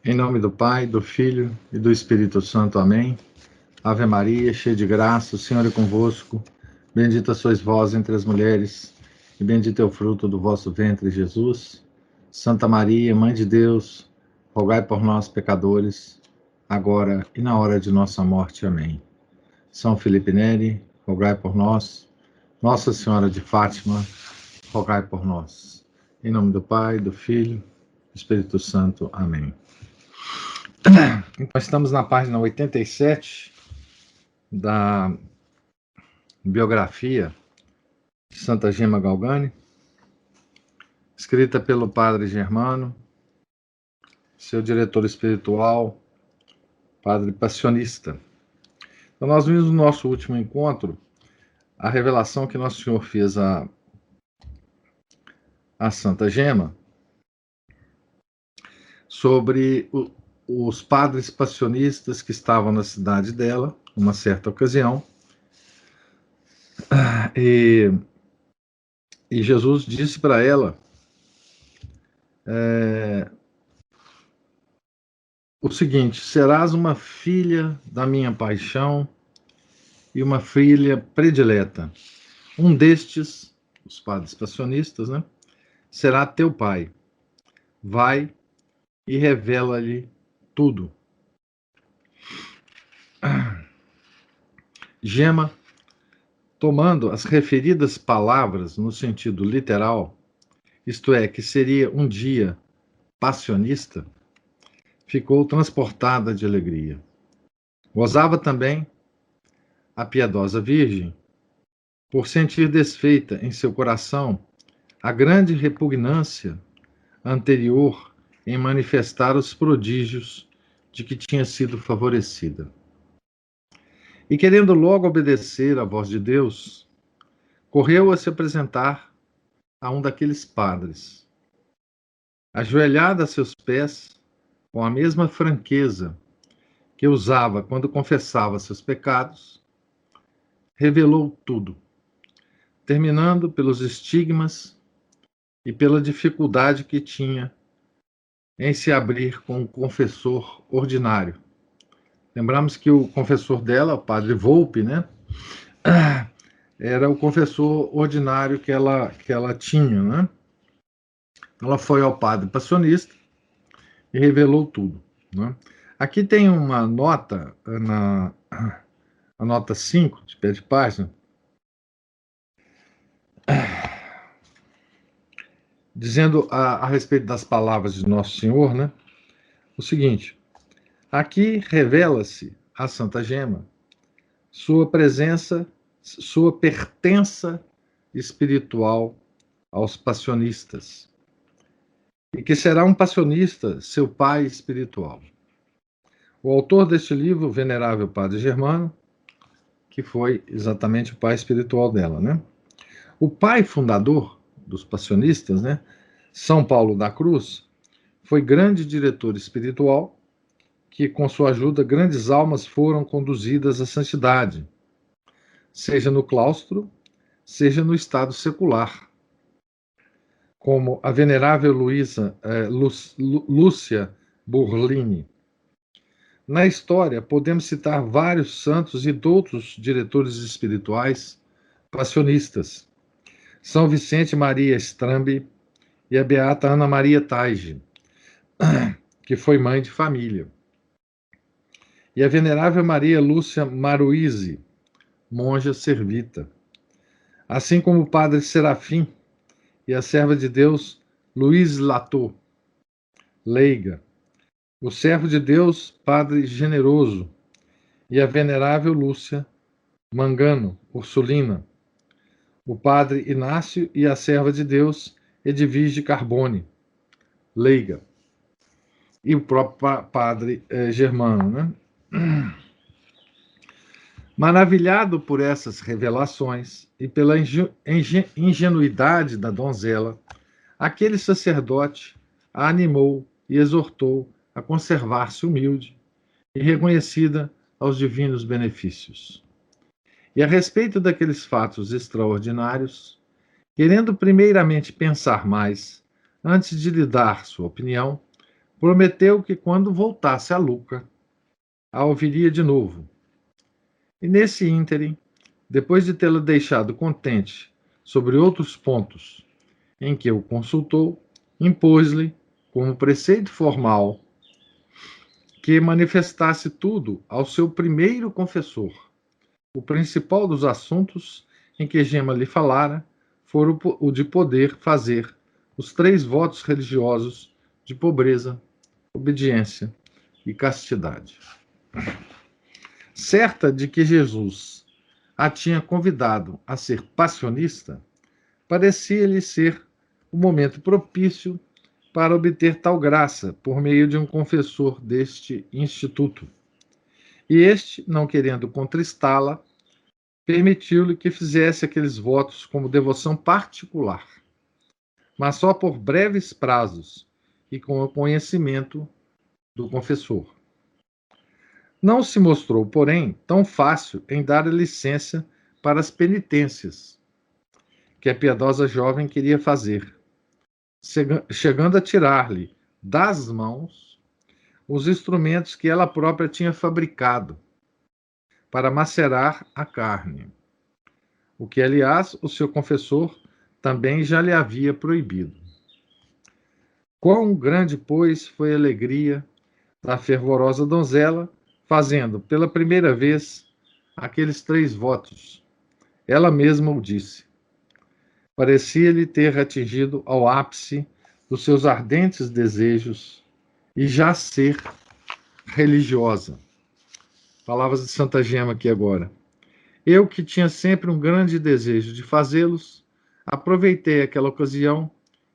Em nome do Pai, do Filho e do Espírito Santo. Amém. Ave Maria, cheia de graça, o Senhor é convosco. Bendita sois vós entre as mulheres, e bendito é o fruto do vosso ventre, Jesus. Santa Maria, Mãe de Deus, rogai por nós, pecadores, agora e na hora de nossa morte. Amém. São Felipe Neri, rogai por nós. Nossa Senhora de Fátima, rogai por nós. Em nome do Pai, do Filho, do Espírito Santo. Amém. Então, estamos na página 87 da biografia de Santa Gema Galgani, escrita pelo Padre Germano, seu diretor espiritual, Padre Passionista. Então, nós vimos no nosso último encontro a revelação que Nosso Senhor fez a Santa Gema sobre os padres passionistas que estavam na cidade dela, numa certa ocasião, e Jesus disse para ela o seguinte: serás uma filha da minha paixão e uma filha predileta. Um destes, os padres passionistas, né, será teu pai. Vai e revela-lhe tudo. Gema, tomando as referidas palavras no sentido literal, isto é, que seria um dia passionista, ficou transportada de alegria. Gozava também a piedosa Virgem, por sentir desfeita em seu coração a grande repugnância anterior em manifestar os prodígios de que tinha sido favorecida. E querendo logo obedecer à voz de Deus, correu a se apresentar a um daqueles padres. Ajoelhada a seus pés, com a mesma franqueza que usava quando confessava seus pecados, revelou tudo, terminando pelos estigmas e pela dificuldade que tinha em se abrir com o confessor ordinário. Lembramos que o confessor dela, o padre Volpe, né, era o confessor ordinário que ela tinha, né? Ela foi ao padre passionista e revelou tudo, né? Aqui tem uma nota, a nota 5, de pé de página, dizendo a respeito das palavras de Nosso Senhor, né, o seguinte: aqui revela-se a Santa Gema sua presença, sua pertença espiritual aos passionistas, e que será um passionista seu pai espiritual. O autor deste livro, o venerável Padre Germano, que foi exatamente o pai espiritual dela, né? O pai fundador dos passionistas, né, São Paulo da Cruz, foi grande diretor espiritual que, com sua ajuda, grandes almas foram conduzidas à santidade, seja no claustro, seja no estado secular, como a venerável Lúcia Burlini. Na história, podemos citar vários santos e outros diretores espirituais passionistas. São Vicente Maria Strambi e a beata Ana Maria Taige, que foi mãe de família. E a venerável Maria Lúcia Maruise, monja servita. Assim como o padre Serafim e a serva de Deus Luiz Latou, leiga. O servo de Deus, Padre Generoso, e a venerável Lúcia Mangano, Ursulina, o Padre Inácio e a serva de Deus, Edvige Carbone, leiga, e o próprio Padre Germano, né? Maravilhado por essas revelações e pela ingenuidade da donzela, aquele sacerdote a animou e exortou a conservar-se humilde e reconhecida aos divinos benefícios. E a respeito daqueles fatos extraordinários, querendo primeiramente pensar mais, antes de lhe dar sua opinião, prometeu que quando voltasse a Luca, a ouviria de novo. E nesse ínterim, depois de tê-la deixado contente sobre outros pontos em que o consultou, impôs-lhe, como preceito formal, que manifestasse tudo ao seu primeiro confessor. O principal dos assuntos em que Gema lhe falara foi o de poder fazer os 3 votos religiosos de pobreza, obediência e castidade. Certa de que Jesus a tinha convidado a ser passionista, parecia-lhe ser o momento propício para obter tal graça por meio de um confessor deste instituto. E este, não querendo contristá-la, permitiu-lhe que fizesse aqueles votos como devoção particular, mas só por breves prazos e com o conhecimento do confessor. Não se mostrou, porém, tão fácil em dar licença para as penitências que a piedosa jovem queria fazer, chegando a tirar-lhe das mãos os instrumentos que ela própria tinha fabricado para macerar a carne, o que, aliás, o seu confessor também já lhe havia proibido. Quão grande, pois, foi a alegria da fervorosa donzela, fazendo, pela primeira vez, aqueles 3 votos. Ela mesma o disse. Parecia-lhe ter atingido ao ápice dos seus ardentes desejos e já ser religiosa. Palavras de Santa Gema aqui agora. Eu, que tinha sempre um grande desejo de fazê-los, aproveitei aquela ocasião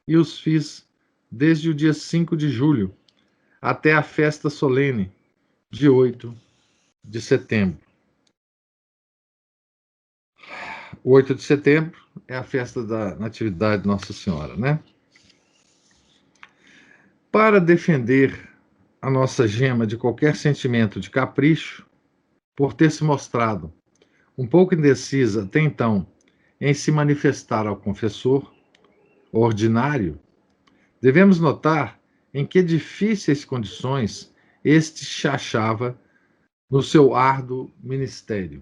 e os fiz desde o dia 5 de julho até a festa solene de 8 de setembro. O 8 de setembro é a festa da Natividade de Nossa Senhora, né? Para defender a nossa Gema de qualquer sentimento de capricho, por ter se mostrado um pouco indecisa até então em se manifestar ao confessor ordinário, devemos notar em que difíceis condições este se achava no seu árduo ministério.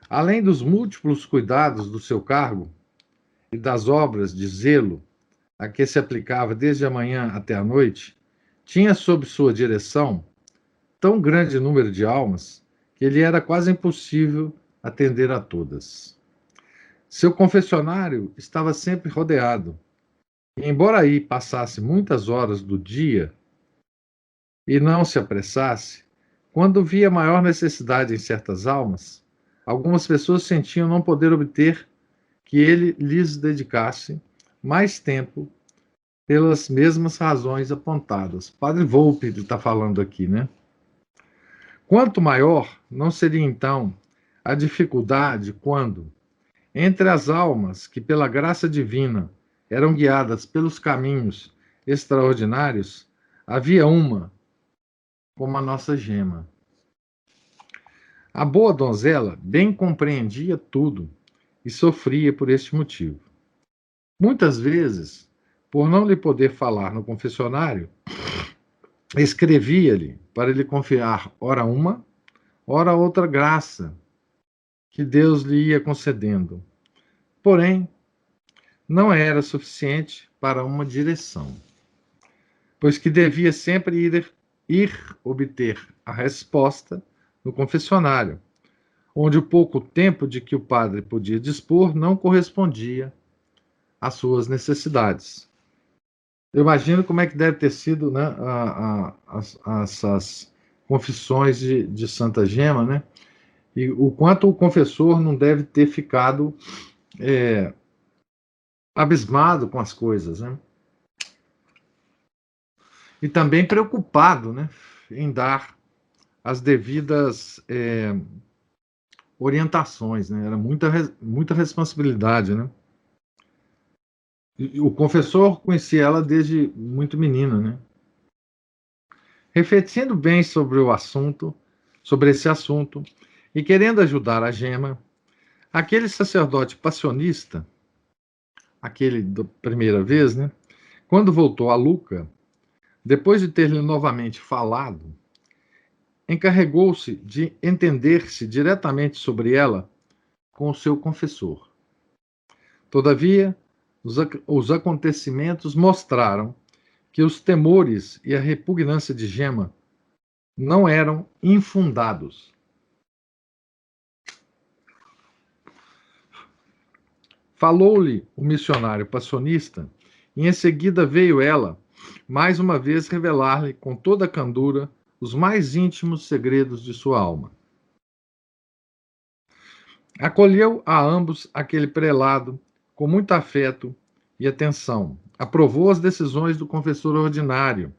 Além dos múltiplos cuidados do seu cargo e das obras de zelo a que se aplicava desde a manhã até a noite, tinha sob sua direção tão grande número de almas que lhe era quase impossível atender a todas. Seu confessionário estava sempre rodeado, e embora aí passasse muitas horas do dia e não se apressasse, quando via maior necessidade em certas almas, algumas pessoas sentiam não poder obter que ele lhes dedicasse mais tempo pelas mesmas razões apontadas. Padre Volpe está falando aqui, né? Quanto maior não seria então a dificuldade quando, entre as almas que pela graça divina eram guiadas pelos caminhos extraordinários, havia uma como a nossa Gema. A boa donzela bem compreendia tudo e sofria por este motivo. Muitas vezes, por não lhe poder falar no confessionário, escrevia-lhe para lhe confiar ora uma, ora outra graça que Deus lhe ia concedendo. Porém, não era suficiente para uma direção, pois que devia sempre ir obter a resposta no confessionário, onde o pouco tempo de que o padre podia dispor não correspondia às suas necessidades. Eu imagino como é que deve ter sido, né, essas confissões de Santa Gema, né? E o quanto o confessor não deve ter ficado abismado com as coisas, né? E também preocupado, né, em dar as devidas orientações, né? Era muita responsabilidade, né? E o confessor conhecia ela desde muito menina, né? Refletindo bem sobre esse assunto, e querendo ajudar a Gema, aquele sacerdote passionista, aquele da primeira vez, né? Quando voltou a Luca, depois de ter-lhe novamente falado, encarregou-se de entender-se diretamente sobre ela com o seu confessor. Todavia, os acontecimentos mostraram que os temores e a repugnância de Gema não eram infundados. Falou-lhe o missionário passionista, e em seguida veio ela, mais uma vez, revelar-lhe com toda a candura os mais íntimos segredos de sua alma. Acolheu a ambos aquele prelado com muito afeto e atenção. Aprovou as decisões do confessor ordinário,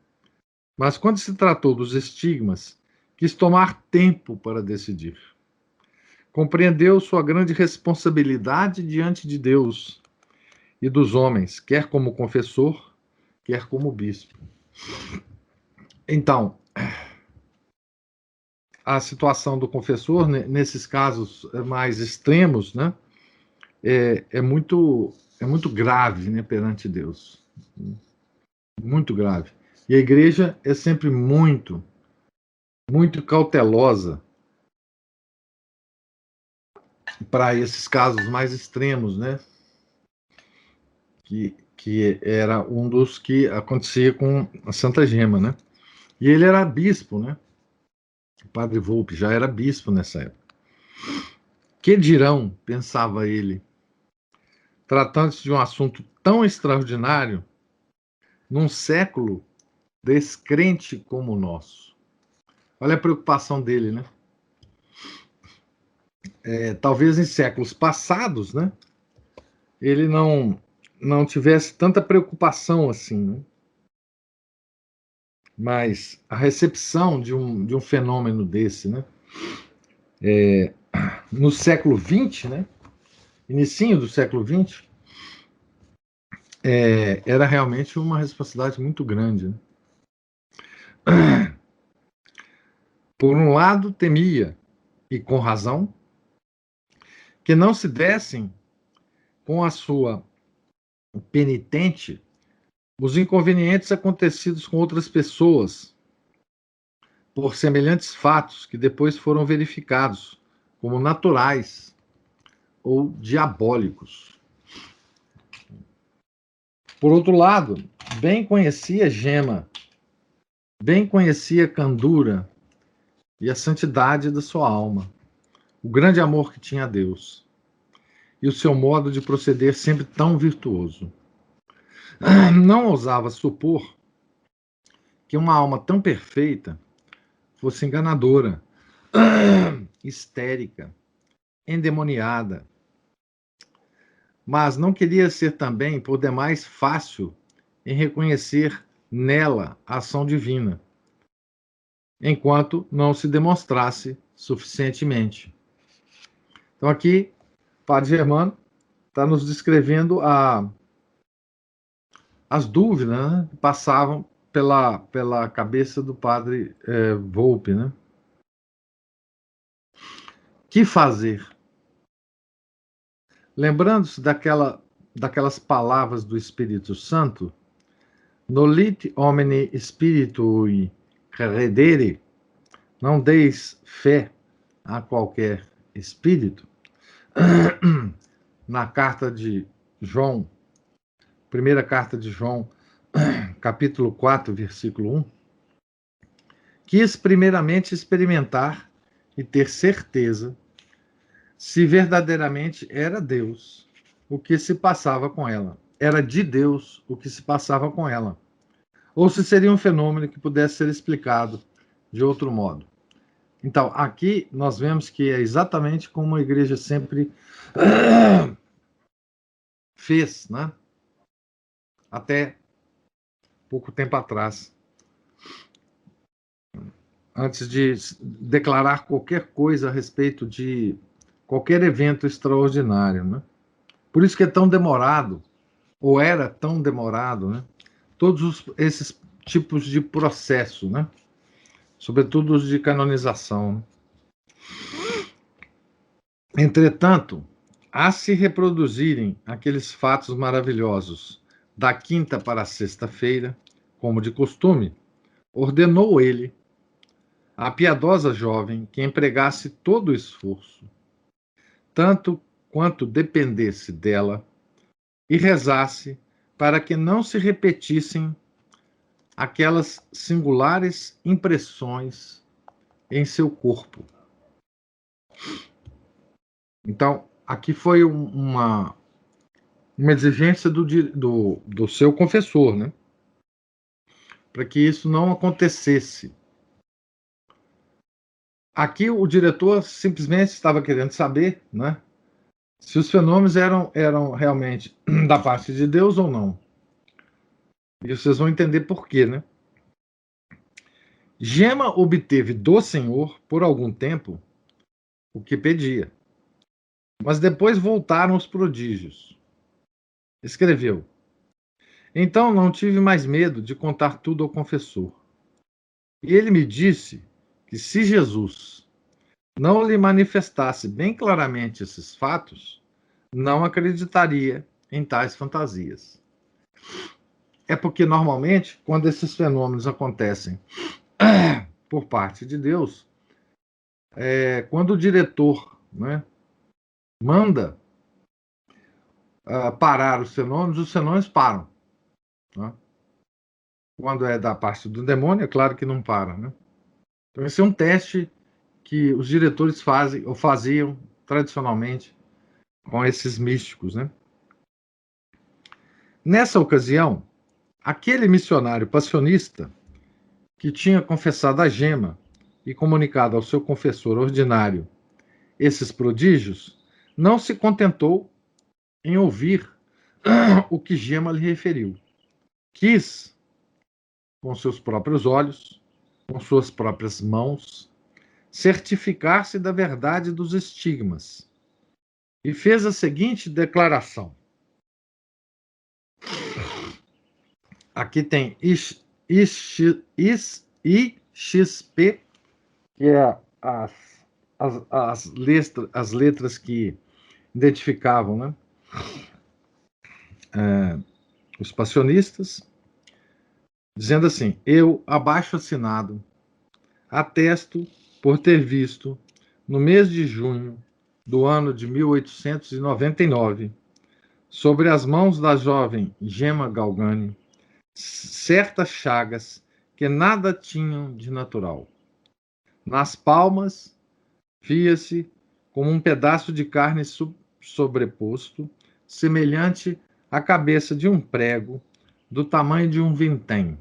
mas quando se tratou dos estigmas, quis tomar tempo para decidir. Compreendeu sua grande responsabilidade diante de Deus e dos homens, quer como confessor, quer como bispo. Então, a situação do confessor, nesses casos mais extremos, né, é muito grave, né, perante Deus. Muito grave. E a igreja é sempre muito cautelosa para esses casos mais extremos, né? Que era um dos que acontecia com a Santa Gema, né? E ele era bispo, né? O padre Volpe já era bispo nessa época. Que dirão, pensava ele, tratando-se de um assunto tão extraordinário, num século descrente como o nosso. Olha a preocupação dele, né? Talvez em séculos passados, né? Ele não tivesse tanta preocupação assim, né? Mas a recepção de um fenômeno desse, né? No século XX, né? Inicinho do século XX, era realmente uma responsabilidade muito grande, né? Por um lado, temia, e com razão, que não se dessem com a sua penitente os inconvenientes acontecidos com outras pessoas por semelhantes fatos que depois foram verificados como naturais ou diabólicos. Por outro lado, bem conhecia Gema, bem conhecia Candura e a santidade da sua alma, o grande amor que tinha a Deus e o seu modo de proceder sempre tão virtuoso. Não ousava supor que uma alma tão perfeita fosse enganadora, histérica, endemoniada, mas não queria ser também, por demais, fácil em reconhecer nela a ação divina, enquanto não se demonstrasse suficientemente. Então aqui, o Padre Germano está nos descrevendo as dúvidas, né, que passavam pela cabeça do Padre Volpe, né? Que fazer? Lembrando-se daquelas palavras do Espírito Santo, Nolit homine spiritui credere, não deis fé a qualquer espírito, na carta de João, primeira carta de João, capítulo 4, versículo 1, quis primeiramente experimentar e ter certeza se verdadeiramente era Deus o que se passava com ela, era de Deus o que se passava com ela, ou se seria um fenômeno que pudesse ser explicado de outro modo. Então, aqui nós vemos que é exatamente como a igreja sempre fez, né? Até pouco tempo atrás, antes de declarar qualquer coisa a respeito de qualquer evento extraordinário, né? Por isso que é tão demorado, ou era tão demorado, né? Todos esses tipos de processo, né? Sobretudo os de canonização, né? Entretanto, a se reproduzirem aqueles fatos maravilhosos da quinta para a sexta-feira, como de costume, ordenou ele à piedosa jovem que empregasse todo o esforço, tanto quanto dependesse dela, e rezasse para que não se repetissem aquelas singulares impressões em seu corpo. Então, aqui foi uma exigência do seu confessor, né? Para que isso não acontecesse. Aqui o diretor simplesmente estava querendo saber, né, se os fenômenos eram realmente da parte de Deus ou não. E vocês vão entender por quê, né? Gema obteve do Senhor, por algum tempo, o que pedia. Mas depois voltaram os prodígios. Escreveu: Então não tive mais medo de contar tudo ao confessor. E ele me disse que se Jesus não lhe manifestasse bem claramente esses fatos, não acreditaria em tais fantasias. É porque, normalmente, quando esses fenômenos acontecem por parte de Deus, quando o diretor, né, manda parar os fenômenos param. Né? Quando é da parte do demônio, é claro que não para. Né? Então, esse é um teste que os diretores fazem, ou faziam tradicionalmente, com esses místicos. Né? Nessa ocasião, aquele missionário passionista que tinha confessado a Gema e comunicado ao seu confessor ordinário esses prodígios, não se contentou em ouvir o que Gema lhe referiu. Quis, com seus próprios olhos, com suas próprias mãos, certificar-se da verdade dos estigmas e fez a seguinte declaração. Aqui tem IXP, que é as letras que identificavam, né, os passionistas, dizendo assim: eu, abaixo assinado, atesto por ter visto, no mês de junho do ano de 1899, sobre as mãos da jovem Gema Galgani, certas chagas que nada tinham de natural. Nas palmas, via-se como um pedaço de carne sobreposto, semelhante à cabeça de um prego, do tamanho de um vintém.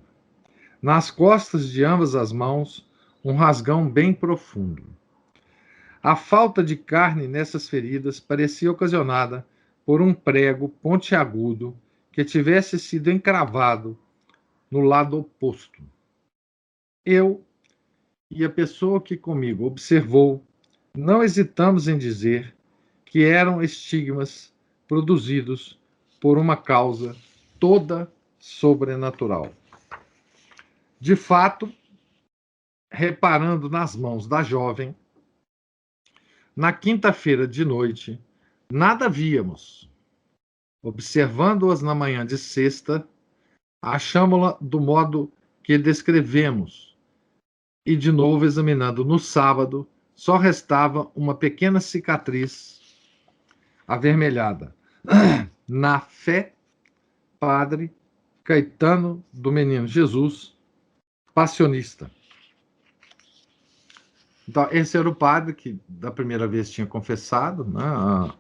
Nas costas de ambas as mãos, um rasgão bem profundo. A falta de carne nessas feridas parecia ocasionada por um prego pontiagudo que tivesse sido encravado no lado oposto. Eu e a pessoa que comigo observou não hesitamos em dizer que eram estigmas produzidos por uma causa toda sobrenatural. De fato, reparando nas mãos da jovem, na quinta-feira de noite, nada víamos. Observando-as na manhã de sexta, achámo-la do modo que descrevemos, e de novo examinando no sábado, só restava uma pequena cicatriz avermelhada. Na fé, Padre Caetano do Menino Jesus, passionista. Então, esse era o padre que da primeira vez tinha confessado, né,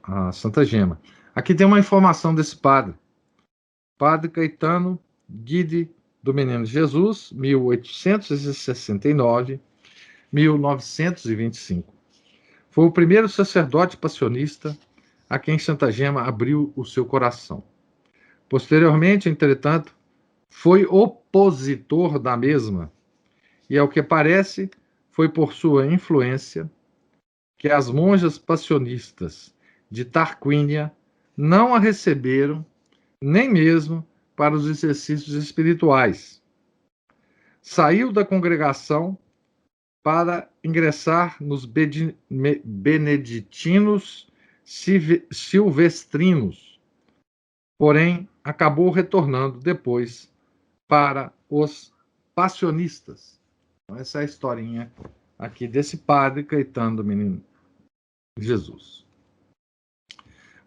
a Santa Gema. Aqui tem uma informação desse padre. Padre Caetano Guide do Menino Jesus, 1869-1925. Foi o primeiro sacerdote passionista a quem Santa Gema abriu o seu coração. Posteriormente, entretanto, foi opositor da mesma, e, ao que parece, foi por sua influência que as monjas passionistas de Tarquínia não a receberam nem mesmo para os exercícios espirituais. Saiu da congregação para ingressar nos beneditinos silvestrinos, porém acabou retornando depois para os passionistas. Então, essa é a historinha aqui desse padre Caetano do Menino Jesus.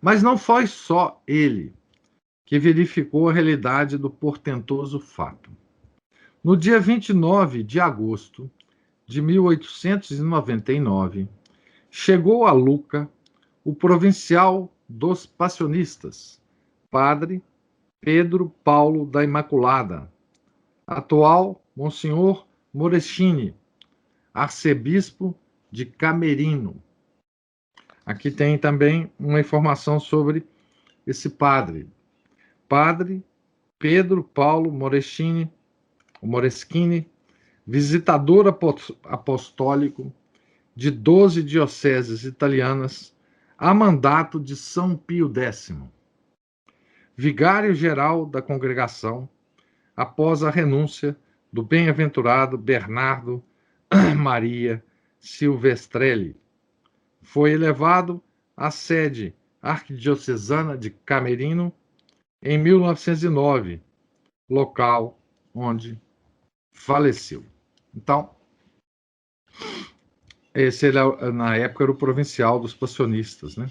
Mas não foi só ele que verificou a realidade do portentoso fato. No dia 29 de agosto de 1899, chegou a Lucca o provincial dos passionistas, padre Pedro Paulo da Imaculada, atual Monsenhor Moreschini, arcebispo de Camerino. Aqui tem também uma informação sobre esse padre. Padre Pedro Paulo Moreschini, visitador apostólico de 12 dioceses italianas a mandato de São Pio X, vigário-geral da congregação, após a renúncia do bem-aventurado Bernardo Maria Silvestrelli. Foi elevado à sede arquidiocesana de Camerino em 1909, local onde faleceu. Então, esse era, na época, era o provincial dos passionistas, né?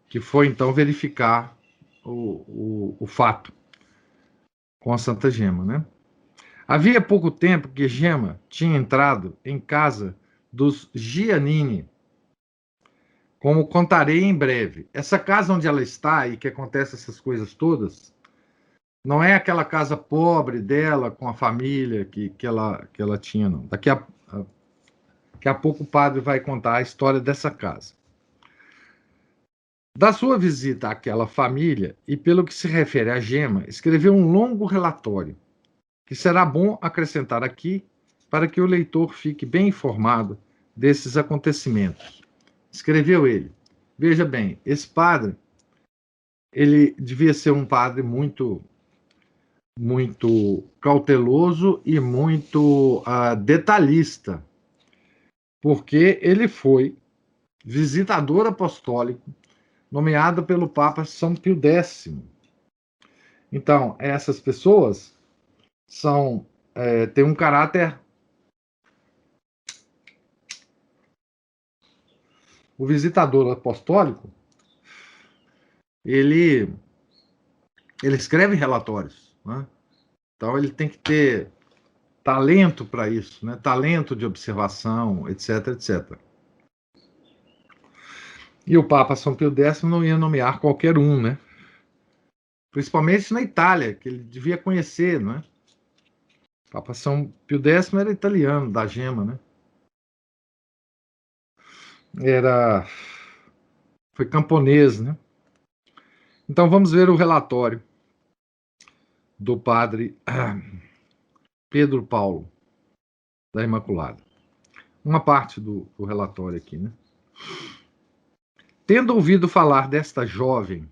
Que foi então verificar o fato com a Santa Gema, né? Havia pouco tempo que Gema tinha entrado em casa dos Giannini, como contarei em breve. Essa casa onde ela está e que acontece essas coisas todas, não é aquela casa pobre dela, com a família que ela tinha, não. Daqui a pouco o padre vai contar a história dessa casa. Da sua visita àquela família, e pelo que se refere a Gema, escreveu um longo relatório, que será bom acrescentar aqui para que o leitor fique bem informado desses acontecimentos. Escreveu ele. Veja bem, esse padre, ele devia ser um padre muito cauteloso e muito detalhista, porque ele foi visitador apostólico nomeado pelo Papa São Pio X. Então, essas pessoas têm um caráter. O visitador apostólico, ele escreve relatórios, né? Então ele tem que ter talento para isso, né? Talento de observação, etc, etc. E o Papa São Pio X não ia nomear qualquer um, né? Principalmente na Itália, que ele devia conhecer, né? O Papa São Pio X era italiano, da Gema, né? Foi camponês, né? Então vamos ver o relatório do padre Pedro Paulo da Imaculada. Uma parte do relatório aqui, né? Tendo ouvido falar desta jovem,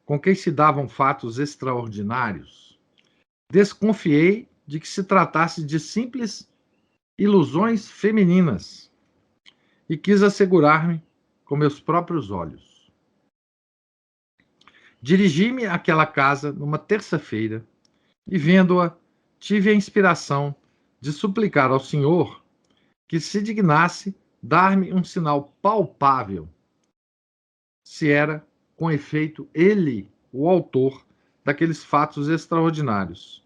com quem se davam fatos extraordinários, desconfiei de que se tratasse de simples ilusões femininas e quis assegurar-me com meus próprios olhos. Dirigi-me àquela casa numa terça-feira e, vendo-a, tive a inspiração de suplicar ao Senhor que se dignasse dar-me um sinal palpável se era, com efeito, ele o autor daqueles fatos extraordinários.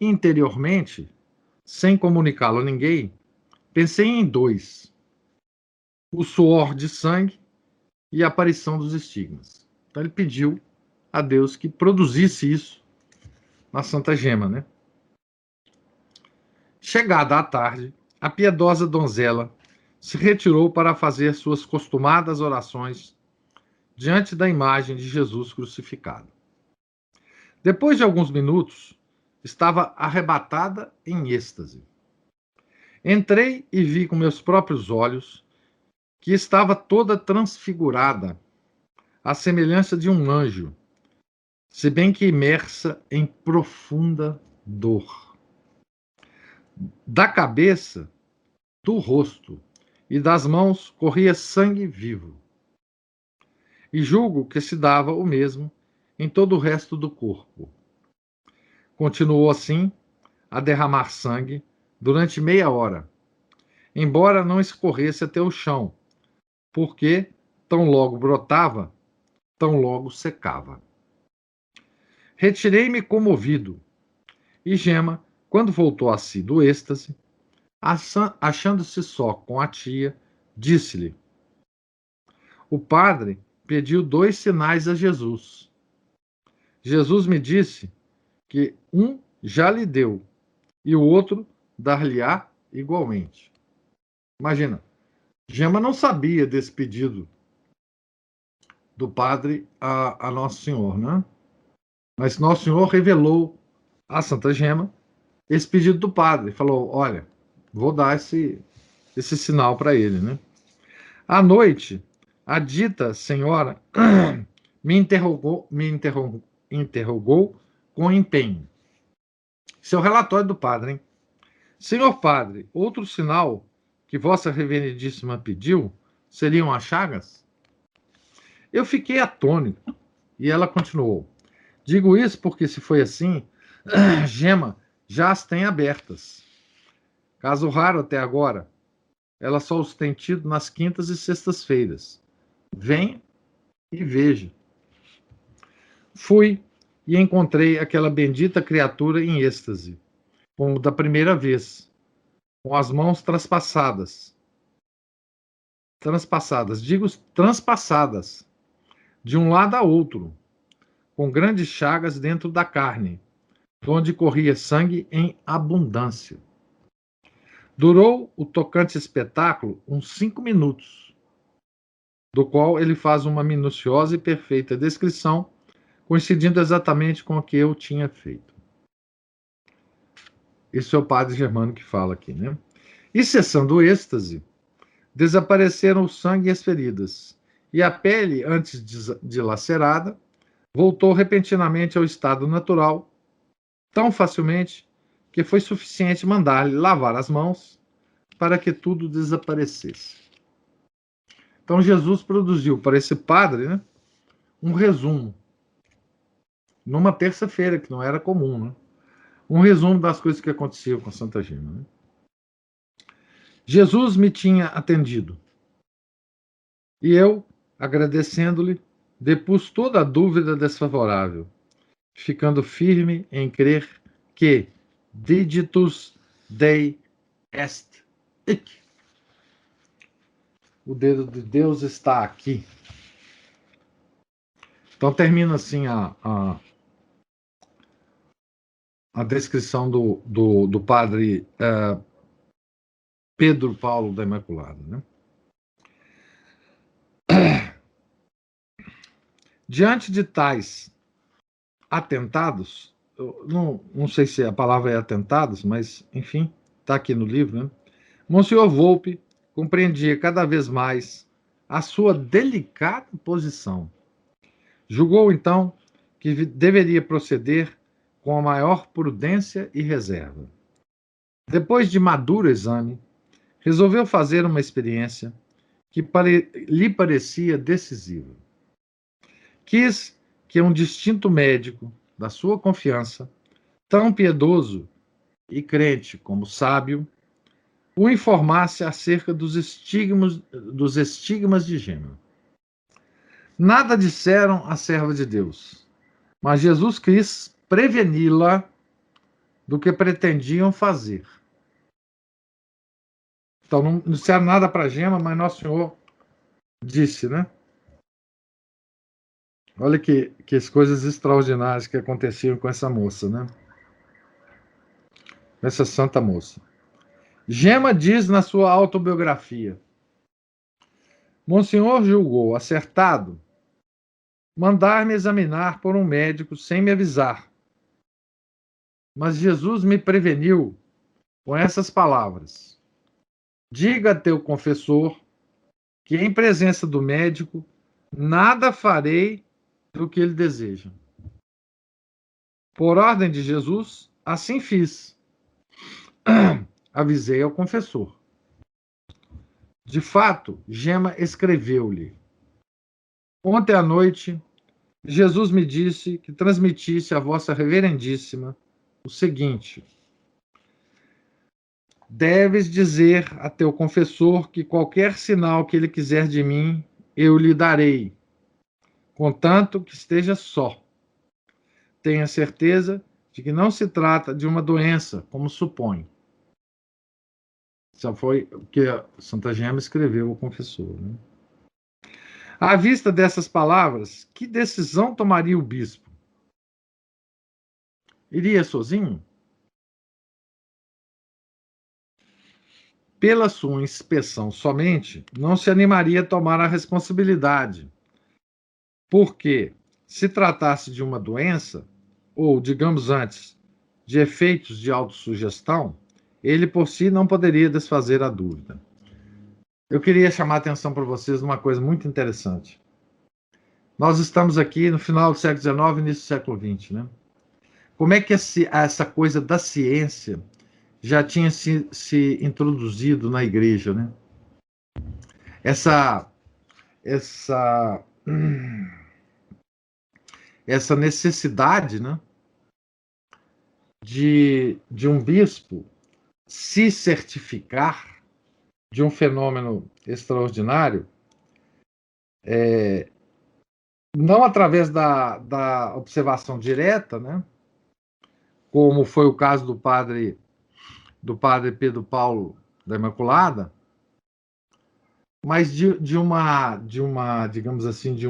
Interiormente, sem comunicá-lo a ninguém, pensei em dois: o suor de sangue e a aparição dos estigmas. Então ele pediu a Deus que produzisse isso na Santa Gema, né? Chegada a tarde, a piedosa donzela se retirou para fazer suas costumadas orações diante da imagem de Jesus crucificado. Depois de alguns minutos, estava arrebatada em êxtase. Entrei e vi com meus próprios olhos que estava toda transfigurada, à semelhança de um anjo, se bem que imersa em profunda dor. Da cabeça, do rosto e das mãos corria sangue vivo. E julgo que se dava o mesmo em todo o resto do corpo. continuou assim a derramar sangue durante meia hora, embora não escorresse até o chão, porque tão logo brotava, tão logo secava. Retirei-me comovido, e Gema, quando voltou a si do êxtase, achando-se só com a tia, disse-lhe: o padre pediu 2 sinais a Jesus. Jesus me disse que um já lhe deu e o outro dar-lhe-á igualmente. Imagina, Gema não sabia desse pedido do padre a Nosso Senhor, né? Mas Nosso Senhor revelou a Santa Gema esse pedido do padre. Falou: olha, vou dar esse sinal para ele, né? À noite, a dita senhora interrogou com empenho. Seu relatório do padre, hein? Senhor padre, outro sinal que vossa reverendíssima pediu seriam as chagas? Eu fiquei atônito e ela continuou: digo isso porque, se foi assim, Gema já as tem abertas. Caso raro até agora, ela só os tem tido nas quintas e sextas-feiras. Venha e veja. Fui e encontrei aquela bendita criatura em êxtase, como da primeira vez, com as mãos transpassadas, digo transpassadas, de um lado a outro, com grandes chagas dentro da carne, onde corria sangue em abundância. Durou o tocante espetáculo uns 5 minutos, do qual ele faz uma minuciosa e perfeita descrição, coincidindo exatamente com o que eu tinha feito. Isso é o padre Germano que fala aqui, né? E cessando o êxtase, desapareceram o sangue e as feridas, e a pele, antes dilacerada, voltou repentinamente ao estado natural, tão facilmente que foi suficiente mandar-lhe lavar as mãos para que tudo desaparecesse. Então Jesus produziu para esse padre, né, um resumo, numa terça-feira, que não era comum, né? Um resumo das coisas que aconteciam com Santa Gema. Né? Jesus me tinha atendido. E eu, agradecendo-lhe, depus toda a dúvida desfavorável, ficando firme em crer que digitus Dei est hic. O dedo de Deus está aqui. Então termina assim a descrição do padre Pedro Paulo da Imaculada. Né? Diante de tais atentados, não sei se a palavra é atentados, mas, enfim, está aqui no livro, né? Monsenhor Volpe compreendia cada vez mais a sua delicada posição. Julgou, então, que deveria proceder com a maior prudência e reserva. Depois de maduro exame, resolveu fazer uma experiência que lhe parecia decisiva. Quis que um distinto médico da sua confiança, tão piedoso e crente como sábio, o informasse acerca dos estigmas de Gema. Nada disseram à serva de Deus, mas Jesus quis preveni-la do que pretendiam fazer. Então, não disseram nada para Gema, mas Nosso Senhor disse, né? Olha que as coisas extraordinárias que aconteciam com essa moça, né? Essa santa moça. Gema diz na sua autobiografia: Monsenhor julgou acertado mandar-me examinar por um médico sem me avisar. Mas Jesus me preveniu com essas palavras: diga a teu confessor que, em presença do médico, nada farei do que ele deseja. Por ordem de Jesus, assim fiz. Avisei ao confessor. De fato, Gema escreveu-lhe: ontem à noite, Jesus me disse que transmitisse à vossa reverendíssima o seguinte: deves dizer a teu confessor que qualquer sinal que ele quiser de mim, eu lhe darei, contanto que esteja só. Tenha certeza de que não se trata de uma doença, como supõe. Isso foi o que Santa Gema escreveu ao confessor, né? À vista dessas palavras, que decisão tomaria o bispo? Iria sozinho? Pela sua inspeção somente, não se animaria a tomar a responsabilidade, porque, se tratasse de uma doença, ou, digamos antes, de efeitos de autossugestão, ele por si não poderia desfazer a dúvida. Eu queria chamar a atenção para vocês uma coisa muito interessante. Nós estamos aqui no final do século XIX, início do século XX, né? Como é que essa coisa da ciência já tinha se introduzido na igreja, né? Essa, essa, essa necessidade, né, de um bispo se certificar de um fenômeno extraordinário, não através da observação direta, né, como foi o caso do padre Pedro Paulo da Imaculada, mas digamos assim, de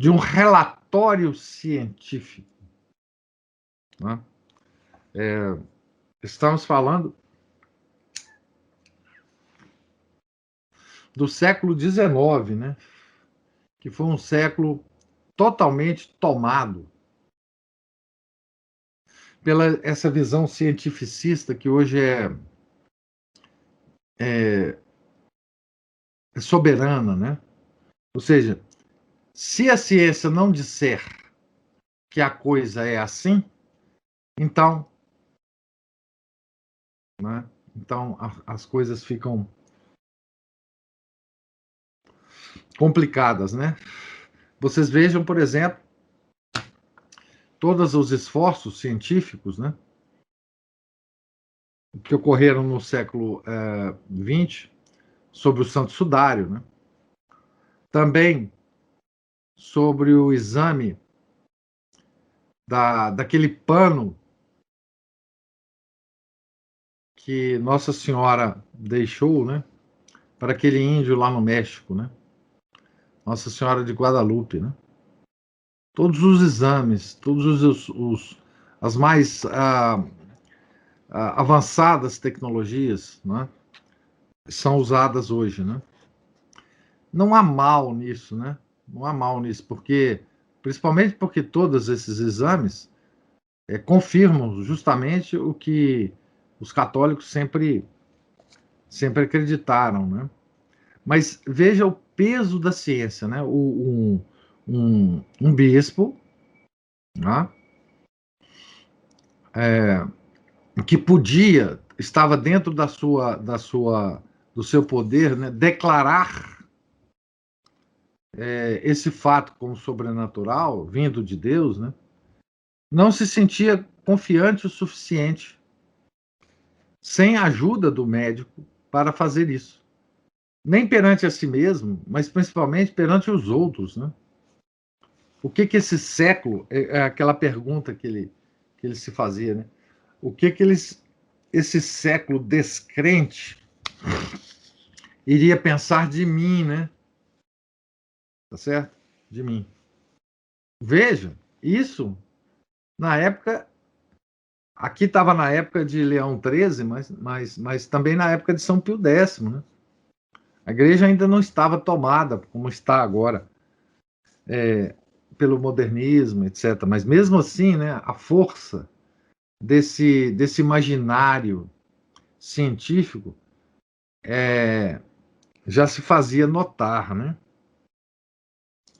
um relatório científico, né? Estamos falando do século XIX, né? Que foi um século totalmente tomado pela essa visão cientificista que hoje é soberana, né? Ou seja, se a ciência não disser que a coisa é assim, então, né? Então as coisas ficam complicadas, né? Vocês vejam, por exemplo, todos os esforços científicos, né, que ocorreram no século XX sobre o Santo Sudário, né? Também sobre o exame daquele pano que Nossa Senhora deixou, né, para aquele índio lá no México, né? Nossa Senhora de Guadalupe, né? Todos os exames, as mais avançadas tecnologias, né, são usadas hoje, né? Não há mal nisso, né? Não há mal nisso, principalmente porque todos esses exames confirmam justamente o que os católicos sempre acreditaram, né? Mas veja o peso da ciência, né? Um bispo, né, que estava dentro do seu poder, né, declarar esse fato como sobrenatural, vindo de Deus, né, não se sentia confiante o suficiente, sem a ajuda do médico, para fazer isso. Nem perante a si mesmo, mas principalmente perante os outros, né? O que esse século, é aquela pergunta que ele se fazia, né? O que esse século descrente iria pensar de mim, né? Tá certo? De mim. Veja, isso na época, aqui estava na época de Leão XIII, mas também na época de São Pio X, né? A igreja ainda não estava tomada como está agora, pelo modernismo, etc. Mas mesmo assim, né, a força desse imaginário científico já se fazia notar, né?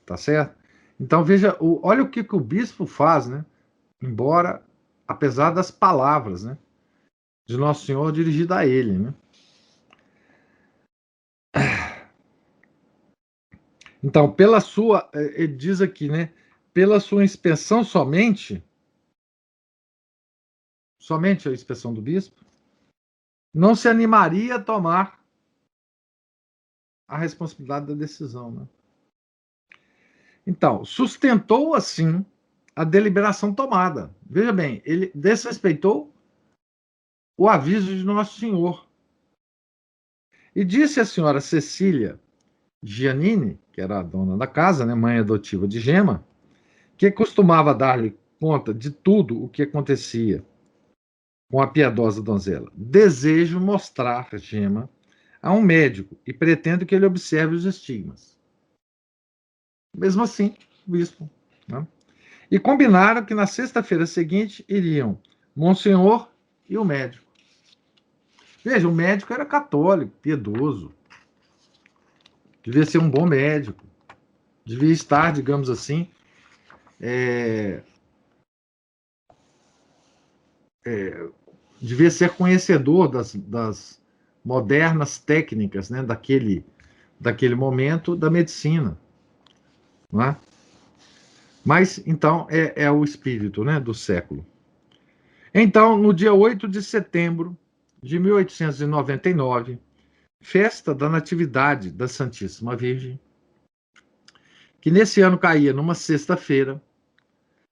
Tá certo? Então veja, olha o que o bispo faz, né? Embora, apesar das palavras, né, de Nosso Senhor dirigida a ele, né? Então, ele diz aqui, né, pela sua inspeção somente, somente a inspeção do bispo, não se animaria a tomar a responsabilidade da decisão, né? Então, sustentou assim a deliberação tomada. Veja bem, ele desrespeitou o aviso de Nosso Senhor. E disse a senhora Cecília Giannini, que era a dona da casa, né, mãe adotiva de Gema, que costumava dar-lhe conta de tudo o que acontecia com a piedosa donzela. Desejo mostrar Gema a um médico e pretendo que ele observe os estigmas. Mesmo assim, o bispo, né? E combinaram que na sexta-feira seguinte iriam Monsenhor e o médico. Veja, o médico era católico, piedoso, devia ser um bom médico, devia estar, digamos assim, devia ser conhecedor das modernas técnicas, né, daquele momento da medicina, não é? Mas, então, é o espírito, né, do século. Então, no dia 8 de setembro de 1899, festa da Natividade da Santíssima Virgem, que nesse ano caía numa sexta-feira,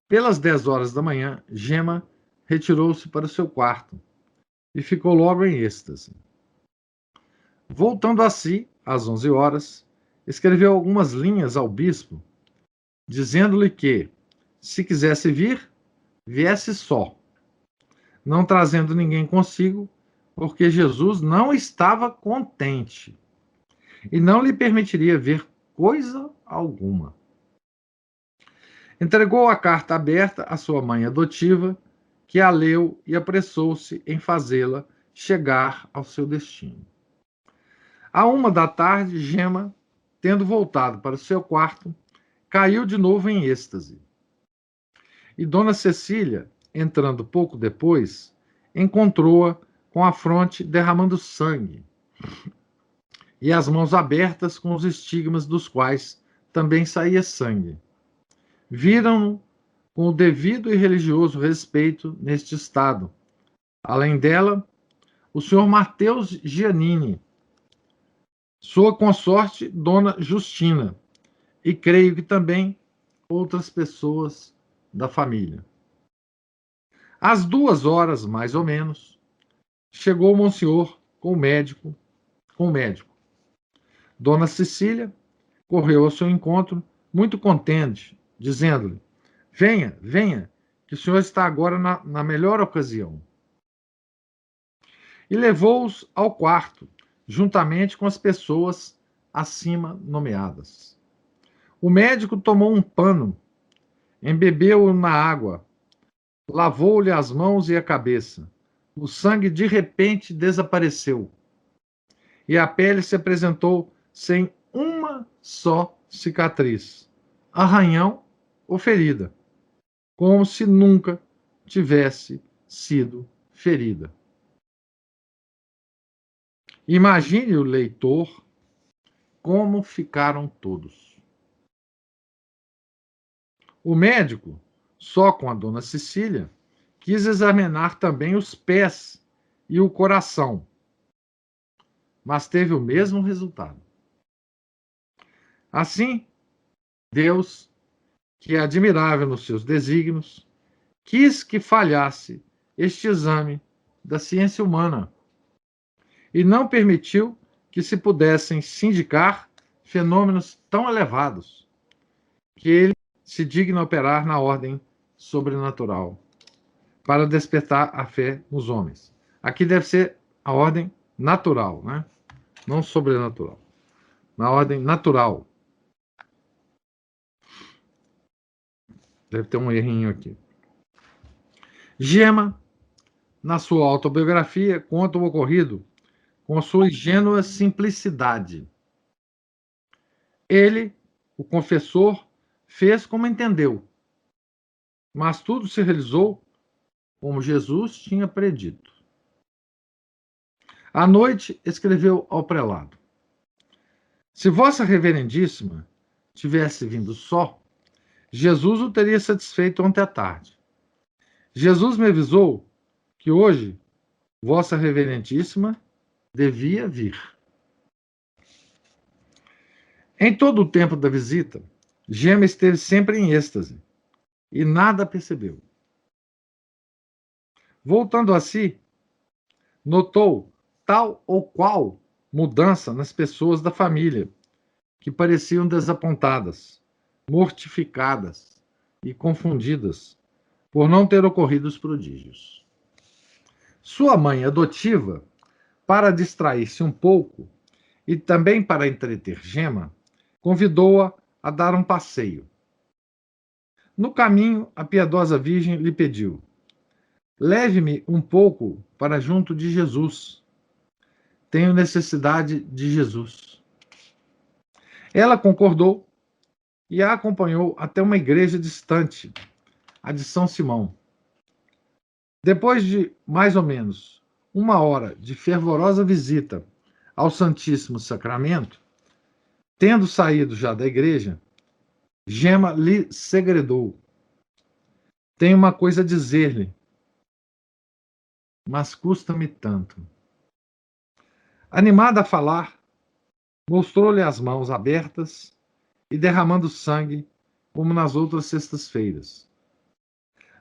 pelas 10 horas da manhã, Gema retirou-se para o seu quarto e ficou logo em êxtase. Voltando a si, às 11 horas, escreveu algumas linhas ao bispo, dizendo-lhe que, se quisesse vir, viesse só, não trazendo ninguém consigo, porque Jesus não estava contente e não lhe permitiria ver coisa alguma. Entregou a carta aberta à sua mãe adotiva, que a leu e apressou-se em fazê-la chegar ao seu destino. À 1 da tarde, Gema, tendo voltado para o seu quarto, caiu de novo em êxtase. E Dona Cecília, entrando pouco depois, encontrou-a com a fronte derramando sangue e as mãos abertas com os estigmas dos quais também saía sangue. Viram-no com o devido e religioso respeito neste estado. Além dela, o senhor Mateus Giannini, sua consorte, Dona Justina, e creio que também outras pessoas da família. Às 2 horas, mais ou menos, chegou o Monsenhor com o médico. Dona Cecília correu ao seu encontro, muito contente, dizendo-lhe: venha, venha, que o senhor está agora na melhor ocasião. E levou-os ao quarto, juntamente com as pessoas acima nomeadas. O médico tomou um pano, embebeu-o na água, lavou-lhe as mãos e a cabeça. O sangue de repente desapareceu e a pele se apresentou sem uma só cicatriz, arranhão ou ferida, como se nunca tivesse sido ferida. Imagine o leitor como ficaram todos. O médico, só com a Dona Cecília, quis examinar também os pés e o coração, mas teve o mesmo resultado. Assim, Deus, que é admirável nos seus desígnios, quis que falhasse este exame da ciência humana e não permitiu que se pudessem sindicar fenômenos tão elevados que ele se digna operar na ordem sobrenatural para despertar a fé nos homens. Aqui deve ser a ordem natural, né? Não sobrenatural. Na ordem natural. Deve ter um errinho aqui. Gema, na sua autobiografia, conta o ocorrido com sua ingênua simplicidade. Ele, o confessor, fez como entendeu, mas tudo se realizou como Jesus tinha predito. À noite, escreveu ao prelado: se Vossa Reverendíssima tivesse vindo só, Jesus o teria satisfeito ontem à tarde. Jesus me avisou que hoje Vossa Reverentíssima devia vir. Em todo o tempo da visita, Gema esteve sempre em êxtase e nada percebeu. Voltando a si, notou tal ou qual mudança nas pessoas da família, que pareciam desapontadas, mortificadas e confundidas por não ter ocorrido os prodígios. Sua mãe adotiva, para distrair-se um pouco e também para entreter Gema, convidou-a a dar um passeio. No caminho, a piedosa Virgem lhe pediu: leve-me um pouco para junto de Jesus. Tenho necessidade de Jesus. Ela concordou e a acompanhou até uma igreja distante, a de São Simão. Depois de mais ou menos 1 hora de fervorosa visita ao Santíssimo Sacramento, tendo saído já da igreja, Gema lhe segredou: tenho uma coisa a dizer-lhe, mas custa-me tanto. Animada a falar, mostrou-lhe as mãos abertas e derramando sangue, como nas outras sextas-feiras.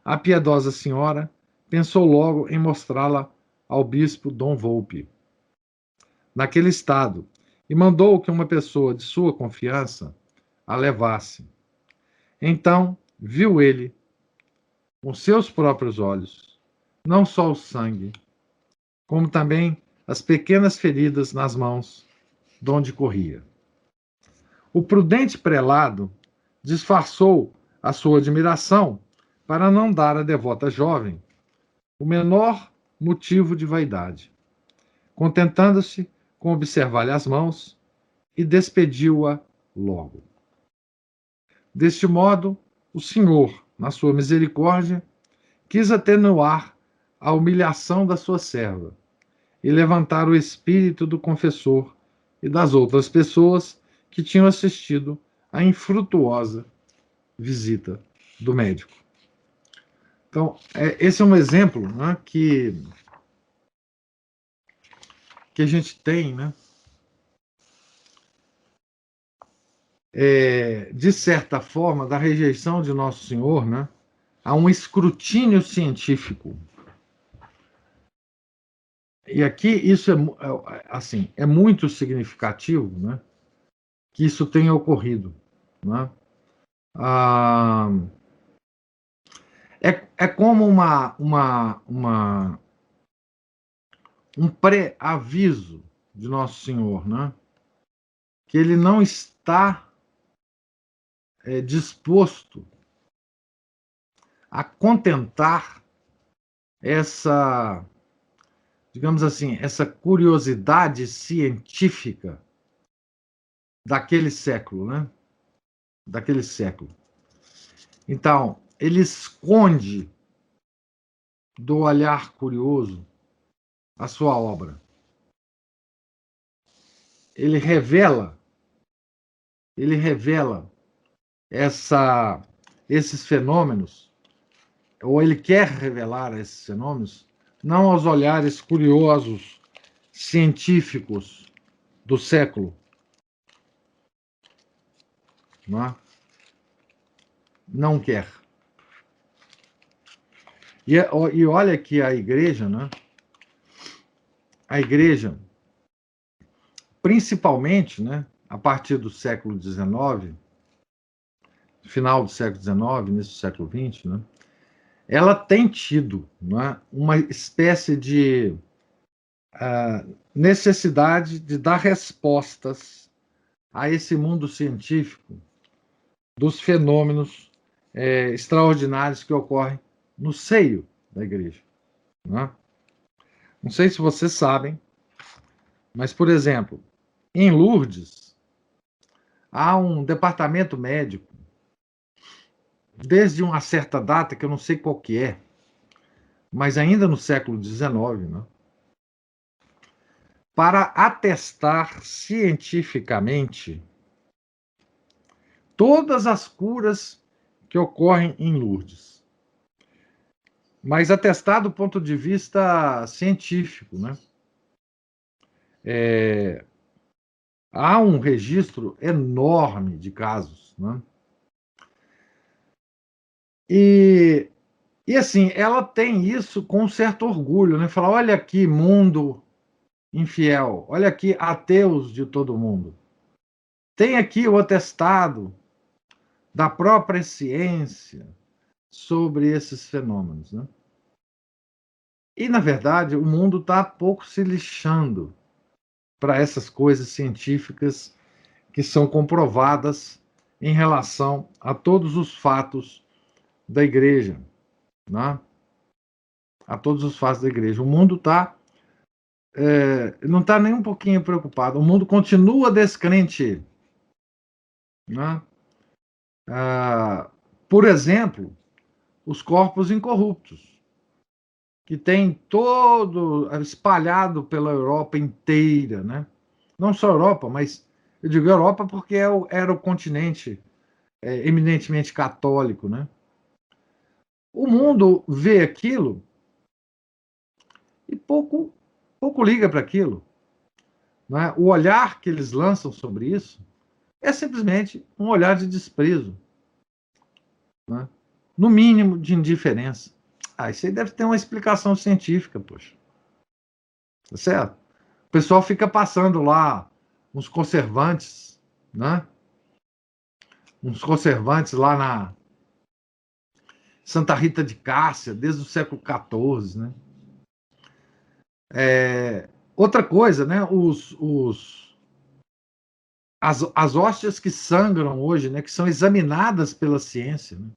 A piedosa senhora pensou logo em mostrá-la ao bispo Dom Volpe, naquele estado, e mandou que uma pessoa de sua confiança a levasse. Então viu ele, com seus próprios olhos, não só o sangue, como também as pequenas feridas nas mãos, de onde corria. O prudente prelado disfarçou a sua admiração para não dar à devota jovem o menor motivo de vaidade, contentando-se com observar-lhe as mãos e despediu-a logo. Deste modo, o Senhor, na sua misericórdia, quis atenuar a humilhação da sua serva e levantar o espírito do confessor e das outras pessoas que tinham assistido à infrutuosa visita do médico. Então, esse é um exemplo, né, que a gente tem, né, de certa forma, da rejeição de Nosso Senhor, né, a um escrutínio científico. E aqui isso assim, é muito significativo, né, que isso tenha ocorrido, né? É como um pré-aviso de Nosso Senhor, né? Que ele não está disposto a contentar essa, digamos assim, essa curiosidade científica daquele século, né? Daquele século. Então, ele esconde do olhar curioso a sua obra. Ele revela esses fenômenos, ou ele quer revelar esses fenômenos, não aos olhares curiosos, científicos do século. Não quer. E olha que a igreja, né? A igreja, principalmente, né, a partir do século XIX, final do século XIX, início do século XX, né, ela tem tido, né, uma espécie de necessidade de dar respostas a esse mundo científico dos fenômenos extraordinários que ocorrem no seio da igreja. Né? Não sei se vocês sabem, mas, por exemplo, em Lourdes, há um departamento médico, desde uma certa data, que eu não sei qual que é, mas ainda no século XIX, né, para atestar cientificamente todas as curas que ocorrem em Lourdes. mas atestado do ponto de vista científico, né? Há um registro enorme de casos, né? E assim, ela tem isso com um certo orgulho, né? Fala, olha aqui, mundo infiel, olha aqui, ateus de todo mundo. Tem aqui o atestado da própria ciência sobre esses fenômenos, né? E, na verdade, o mundo está pouco se lixando para essas coisas científicas que são comprovadas em relação a todos os fatos da igreja, né? A todos os fatos da igreja. O mundo não está nem um pouquinho preocupado. O mundo continua descrente, né? Por exemplo, os corpos incorruptos, que tem todo espalhado pela Europa inteira, né? Não só Europa, mas eu digo Europa porque era o continente eminentemente católico, né? O mundo vê aquilo e pouco liga para aquilo, né? O olhar que eles lançam sobre isso é simplesmente um olhar de desprezo, né? No mínimo de indiferença. Isso aí deve ter uma explicação científica, poxa. Tá certo? O pessoal fica passando lá uns conservantes, né? Uns conservantes lá na Santa Rita de Cássia, desde o século XIV, né? Outra coisa, né? As hóstias que sangram hoje, né? Que são examinadas pela ciência, né?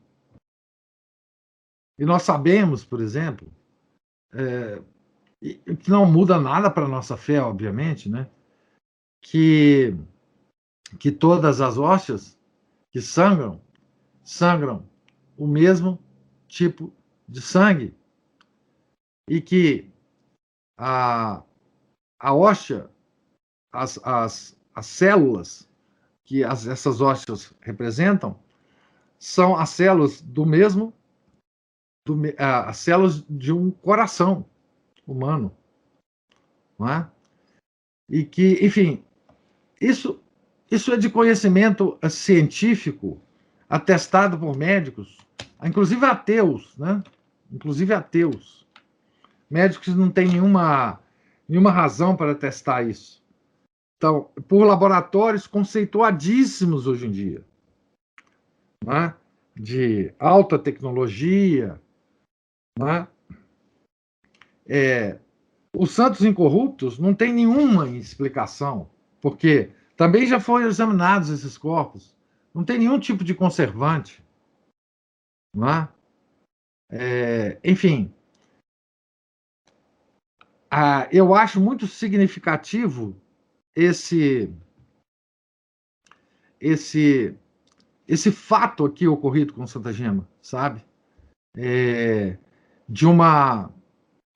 E nós sabemos, por exemplo, que não muda nada para a nossa fé, obviamente, né? Que todas as hóstias que sangram o mesmo tipo de sangue e que a, a hóstia, as células que essas hóstias representam são as células as células de um coração humano, não é? E que, enfim, isso é de conhecimento científico, atestado por médicos, inclusive ateus, né? Inclusive ateus. Médicos não têm nenhuma razão para testar isso. Então, por laboratórios conceituadíssimos hoje em dia, né? De alta tecnologia, né? Os santos incorruptos não tem nenhuma explicação, porque também já foram examinados esses corpos, não tem nenhum tipo de conservante, não é? Enfim, eu acho muito significativo esse fato aqui ocorrido com Santa Gema, sabe? De uma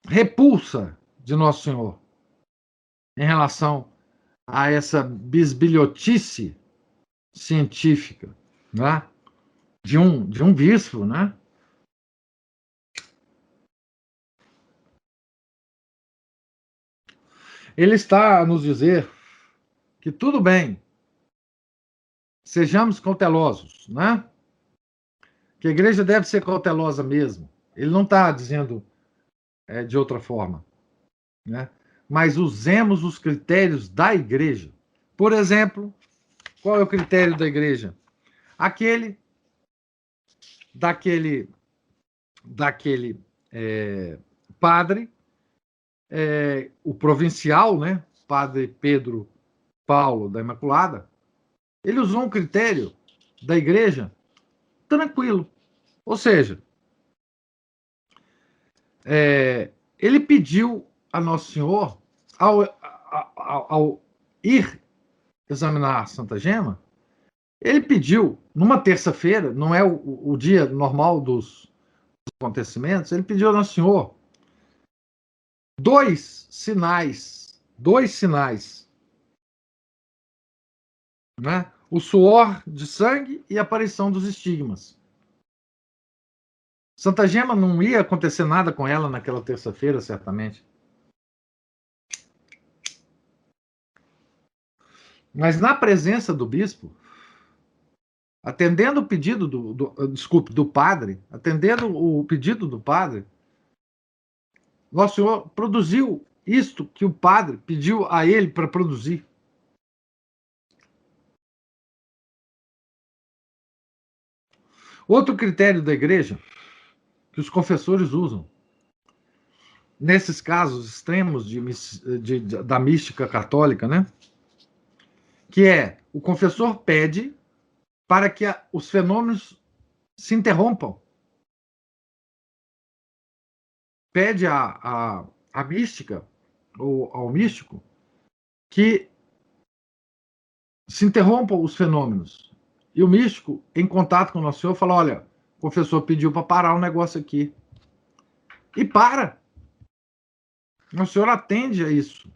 repulsa de Nosso Senhor em relação a essa bisbilhotice científica, né? De um bispo, né? Ele está a nos dizer que tudo bem, sejamos cautelosos, né? Que a igreja deve ser cautelosa mesmo. Ele não está dizendo de outra forma, né? Mas usemos os critérios da igreja. Por exemplo, qual é o critério da igreja? Aquele daquele padre, o provincial, né? Padre Pedro Paulo da Imaculada, ele usou um critério da igreja tranquilo. Ou seja, ele pediu a Nosso Senhor, ao ir examinar Santa Gema, ele pediu, numa terça-feira, não é o dia normal dos acontecimentos, ele pediu a Nosso Senhor dois sinais, né? O suor de sangue e a aparição dos estigmas. Santa Gema não ia acontecer nada com ela naquela terça-feira, certamente. Mas na presença do bispo, atendendo o pedido do padre, atendendo o pedido do padre, Nosso Senhor produziu isto que o padre pediu a ele para produzir. Outro critério da igreja que os confessores usam, nesses casos extremos da mística católica, né? Que é, o confessor pede para que os fenômenos se interrompam. Pede à mística, ou ao místico, que se interrompam os fenômenos. E o místico, em contato com o Nosso Senhor, fala, olha, o confessor pediu para parar um negócio aqui. E para. Nosso Senhor atende a isso.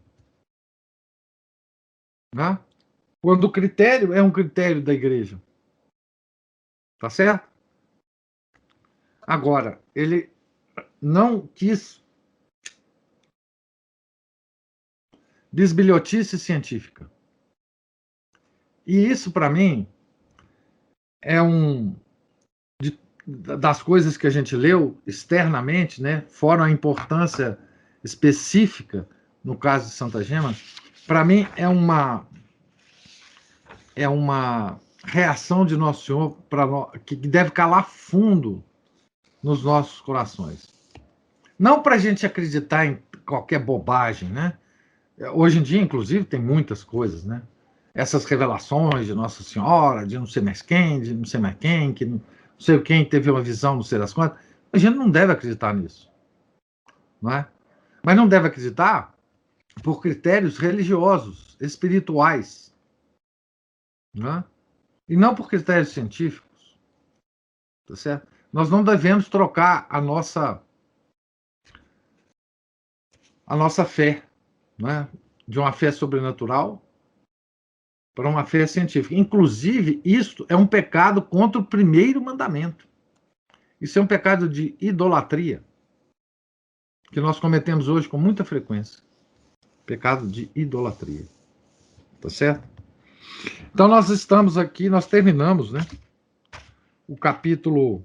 Né? Quando o critério é um critério da igreja. Tá certo? Agora, ele não quis bisbilhotice científica. E isso, para mim, é das coisas que a gente leu externamente, né, fora a importância específica, no caso de Santa Gema, para mim é uma reação de Nosso Senhor que deve calar fundo nos nossos corações. Não para a gente acreditar em qualquer bobagem, né? Hoje em dia, inclusive, tem muitas coisas, né? Essas revelações de Nossa Senhora, de não sei mais quem, de não sei mais quem, que não sei quem teve uma visão, não sei das quantas. A gente não deve acreditar nisso, não é? Mas não deve acreditar por critérios religiosos, espirituais, não é? E não por critérios científicos, tá certo? Nós não devemos trocar a nossa fé, não é? De uma fé sobrenatural para uma fé científica. Inclusive, isto é um pecado contra o primeiro mandamento. Isso é um pecado de idolatria, que nós cometemos hoje com muita frequência. Pecado de idolatria. Tá certo? Então, nós estamos aqui, nós terminamos, né? O capítulo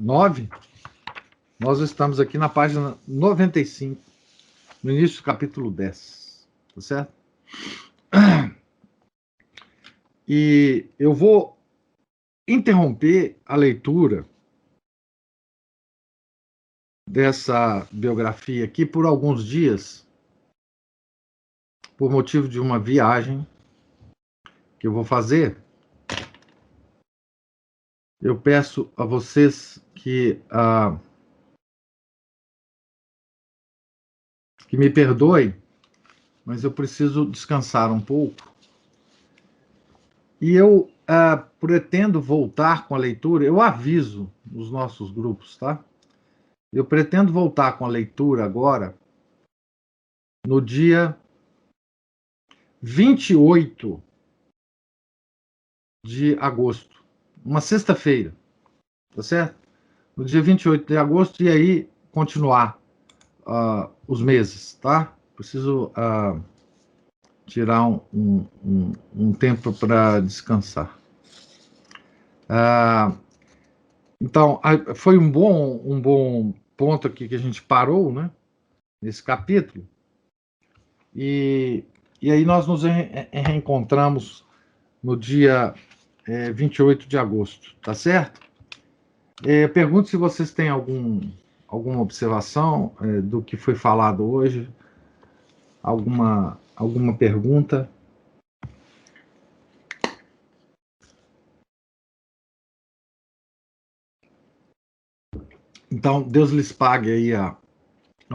9. Nós estamos aqui na página 95. No início do capítulo 10, tá certo? E eu vou interromper a leitura dessa biografia aqui por alguns dias, por motivo de uma viagem que eu vou fazer. Eu peço a vocês que me perdoem, mas eu preciso descansar um pouco. E eu pretendo voltar com a leitura, eu aviso nos nossos grupos, tá? Eu pretendo voltar com a leitura agora, no dia 28 de agosto, uma sexta-feira, tá certo? No dia 28 de agosto, e aí continuar os meses, tá? Preciso tirar um tempo para descansar. Então, foi um bom ponto aqui que a gente parou, né? Nesse capítulo. E aí nós nos reencontramos no dia 28 de agosto, tá certo? Pergunto se vocês têm alguma observação do que foi falado hoje, alguma pergunta. Então, Deus lhes pague aí a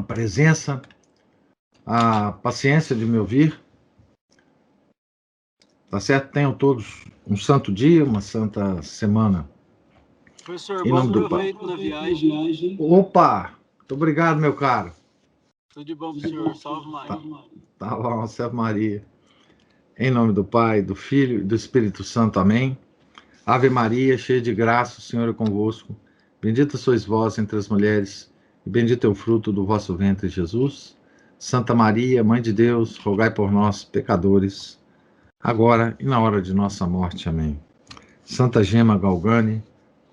presença, a paciência de me ouvir. Tá certo? Tenham todos um santo dia, uma santa semana. Professor, bom proveito na viagem. Opa! Muito obrigado, meu caro. Tudo de bom, professor. Salve Maria. Tá bom, salve Maria. Em nome do Pai, do Filho e do Espírito Santo. Amém. Ave Maria, cheia de graça, o Senhor é convosco. Bendita sois vós entre as mulheres, e bendito é o fruto do vosso ventre, Jesus. Santa Maria, Mãe de Deus, rogai por nós, pecadores, agora e na hora de nossa morte. Amém. Santa Gema Galgani,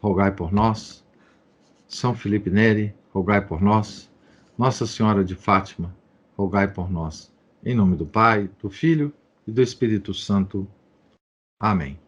rogai por nós. São Felipe Neri, rogai por nós. Nossa Senhora de Fátima, rogai por nós. Em nome do Pai, do Filho e do Espírito Santo. Amém.